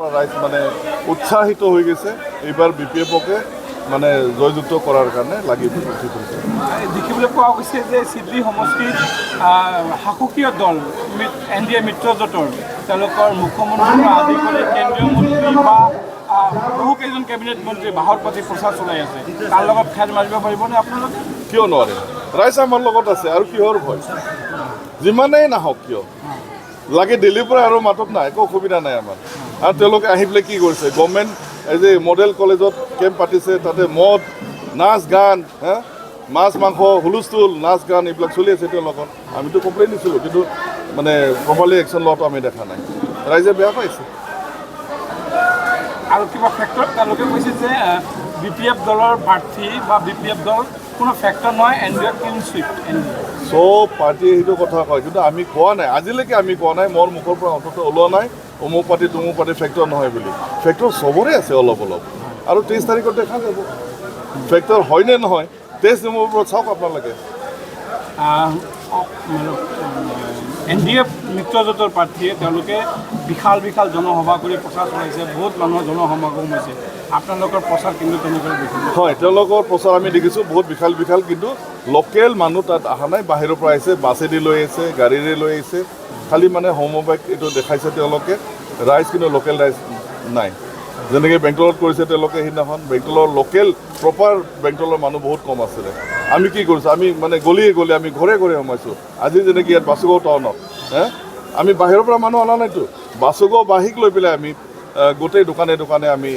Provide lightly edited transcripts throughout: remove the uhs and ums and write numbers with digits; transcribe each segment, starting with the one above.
ৰাইজ মানে উৎসাহিত হয়ে গেছে এইবাৰ বিপিএফকে মানে জয়যুক্ত কৰাৰ কাৰণে লাগি উঠি পৰিছে। দেখিবলৈ পোৱা গৈছে যে চিডলি সমষ্টিত শাসকীয় দল NDA মিত্ৰজোঁটৰ তেওঁলোকৰ মুখ্যমন্ত্ৰীৰ পৰা আদি কৰি কেন্দ্ৰীয় মন্ত্ৰী বা বহুকেইজন কেবিনেট মন্ত্ৰী বাহৰ প্ৰতি প্ৰচাৰ চলাই আছে। তাৰ লগত খেল মাৰিব পাৰিবনে আপোনালোকে? কিয় নোৱাৰে? ৰাইজ আমাৰ লগত আছে আৰু কিহৰ ভয়? যিমানেই নাহক কিয় লাগে দিল্লীৰ পৰা আৰু মাতত নাই, একো অসুবিধা নাই আমাৰ। আৰু তেওঁলোকে আহি পেলাই কি কৰিছে? গভৰ্ণমেণ্ট এই যে মডেল কলেজত কেম্প পাতিছে, তাতে মদ নাচ গান মাছ মাংস হুলস্থুল নাচ গান এইবিলাক চলি আছে তেওঁলোকৰ। আমিতো কমপ্লেইন দিছিলোঁ, কিন্তু মানে প্ৰপাৰলি একশ্যন লোৱাটো আমি দেখা নাই। ৰাইজে বেয়া পাইছে। আৰু কিবা ফেক্টৰ তেওঁলোকে কৈছে যে BPF দলৰ প্ৰাৰ্থী বা BPF দল কোনো ফেক্টৰ নহয়, NDA ক্লিন চুইপ। চব পাৰ্টীয়ে সেইটো কথা কয়, কিন্তু আমি কোৱা নাই, আজিলৈকে আমি কোৱা নাই, মোৰ মুখৰ পৰা অন্তত ওলোৱা নাই অমুক পাৰ্টি তমুক পাৰ্টি ফেক্টৰ নহয় বুলি। ফেক্টৰ চবৰে আছে অলপ অলপ, আৰু 23 তাৰিখত দেখা যাব ফেক্টৰ হয়নে নহয়। 23 নম্বৰৰ ওপৰত চাওক আপোনালোকে। NDA মিত্ৰজোঁটৰ প্ৰাৰ্থীয়ে তেওঁলোকে বিশাল বিশাল জনসভা কৰি প্ৰচাৰ চলাইছে, বহুত মানুহৰ জনসমাগম হৈছে। আপোনালোকৰ প্ৰচাৰ কিন্তু তেনেকৈ দেখিছোঁ। হয়, তেওঁলোকৰ প্ৰচাৰ আমি দেখিছোঁ বহুত বিশাল বিশাল, কিন্তু লোকেল মানুহ তাত অহা নাই, বাহিৰৰ পৰা আহিছে, বাছেদি লৈ আহিছে, গাড়ীৰে লৈ আহিছে। খালি মানে হোমবাইক এইটো দেখাইছে তেওঁলোকে, ৰাইজ কিন্তু লোকেল ৰাইজ নাই। যেনেকৈ বেংটলত কৰিছে তেওঁলোকে সেইদিনাখন, বেংটলৰ লোকেল প্ৰপাৰ বেংটলৰ মানুহ বহুত কম আছিলে। আমি কি কৰিছোঁ? আমি মানে গলিয়ে গলিয়ে আমি ঘৰে ঘৰে সোমাইছোঁ। আজি যেনেকৈ ইয়াত বাছুগাঁও টাউনত আমি বাহিৰৰ পৰা মানুহ অনা নাইতো, বাছুগাঁও বাহিক লৈ পেলাই আমি গোটেই দোকানে দোকানে আমি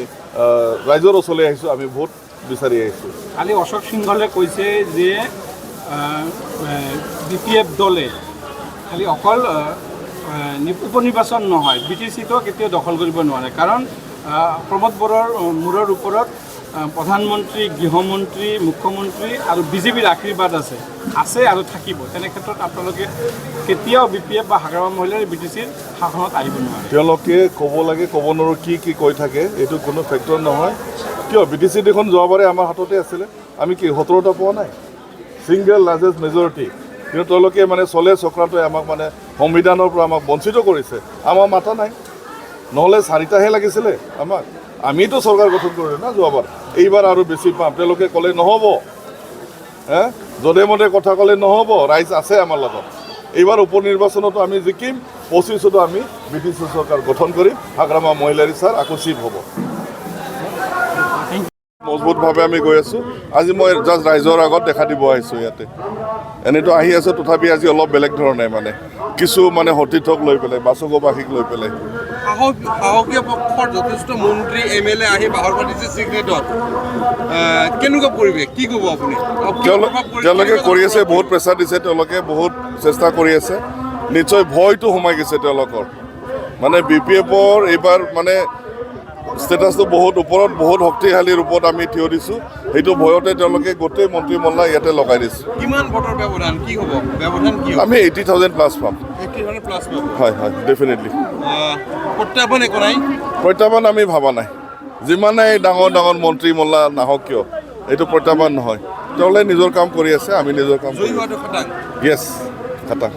ৰাইজৰ ওচৰলৈ আহিছোঁ, আমি ভোট বিচাৰি আহিছোঁ। কালি অশোক সিংহলে কৈছে যে BPF দলে খালি অকল উপনিৰ্বাচন নহয়, BTCটো কেতিয়াও দখল কৰিব নোৱাৰে, কাৰণ প্ৰমোদ বড়োৰ মূৰৰ ওপৰত প্ৰধানমন্ত্ৰী, গৃহমন্ত্ৰী, মুখ্যমন্ত্ৰী আৰু বিজেপিৰ আশীৰ্বাদ আছে আৰু থাকিব। তেনে ক্ষেত্ৰত আপোনালোকে কেতিয়াও BPF বা হাগ্ৰামা মহিলাৰ BTCৰ শাসনত আহিব নোৱাৰে। তেওঁলোকে ক'ব লাগে, ক'ব নোৱাৰোঁ কি কৈ থাকে, এইটো কোনো ফেক্টৰ নহয়। কিয় BTC দেখোন যোৱাবাৰে আমাৰ হাততে আছিলে, আমি কি 17টা পোৱা নাই? Single largest majority. কিন্তু তেওঁলোকে মানে চলে চক্ৰাটোৱে আমাক মানে সংবিধানৰ পৰা আমাক বঞ্চিত কৰিছে। আমাৰ মাথা নাই, নহ'লে 4টাহে লাগিছিলে আমাক। আমিতো চৰকাৰ গঠন কৰিলোঁ না যোৱাবাৰ, এইবাৰ আৰু বেছি পাম। তেওঁলোকে ক'লে নহ'ব, যধে মধে কথা ক'লে নহ'ব। ৰাইজ আছে আমাৰ লগত। এইবাৰ উপ নিৰ্বাচনতো আমি জিকিম, 25তো আমি BTC চৰকাৰ গঠন কৰিম, হাগ্ৰামা মহিলাৰ ইচ্ছাৰ আকৌ চিফ হ'ব। মজবুতভাৱে আমি গৈ আছোঁ। আজি মই জাষ্ট ৰাইজৰ আগত দেখা দিব আহিছোঁ ইয়াতে। এনেইতো আহি আছোঁ, তথাপি আজি অলপ বেলেগ ধৰণে মানে কিছু মানে সতীৰ্থক লৈ পেলাই, বাছুগাঁওবাসীক লৈ পেলাই। সাহসীয় পক্ষৰ যথেষ্ট মন্ত্ৰী MLA আহি বাহৰ পাতিছে চিক্ৰেটত। কেনেকুৱা পৰিৱেশ, কি ক'ব আপুনি? তেওঁলোকে কৰি আছে, বহুত প্ৰেছাৰ দিছে, তেওঁলোকে বহুত চেষ্টা কৰি আছে। নিশ্চয় ভয়টো সোমাই গৈছে তেওঁলোকৰ, মানে BPFৰ এইবাৰ মানে ষ্টেটাছটো বহুত ওপৰত, বহুত শক্তিশালী ৰূপত আমি থিয় দিছোঁ। সেইটো ভয়তে তেওঁলোকে গোটেই মন্ত্ৰীমণ্ডল ইয়াতে লগাই দিছোঁ। কিমান ভোটৰ ব্যৱধান কি হ'ব? ব্যৱধান কি হ'ব? আমি 80,000 প্লাছ পাম। 80,000 প্লাছ পাব? হয় হয়, ডেফিনেটলি। প্ৰত্যাহ্বান একো নাই? প্ৰত্যাহ্বান আমি ভবা নাই। যিমানেই ডাঙৰ ডাঙৰ মন্ত্ৰীমণ্ডল নাহক কিয়, এইটো প্ৰত্যাহ্বান নহয়। তেওঁলোকে নিজৰ কাম কৰি আছে, আমি নিজৰ কাম কৰি আছোঁ। য়েছ, খাটাং।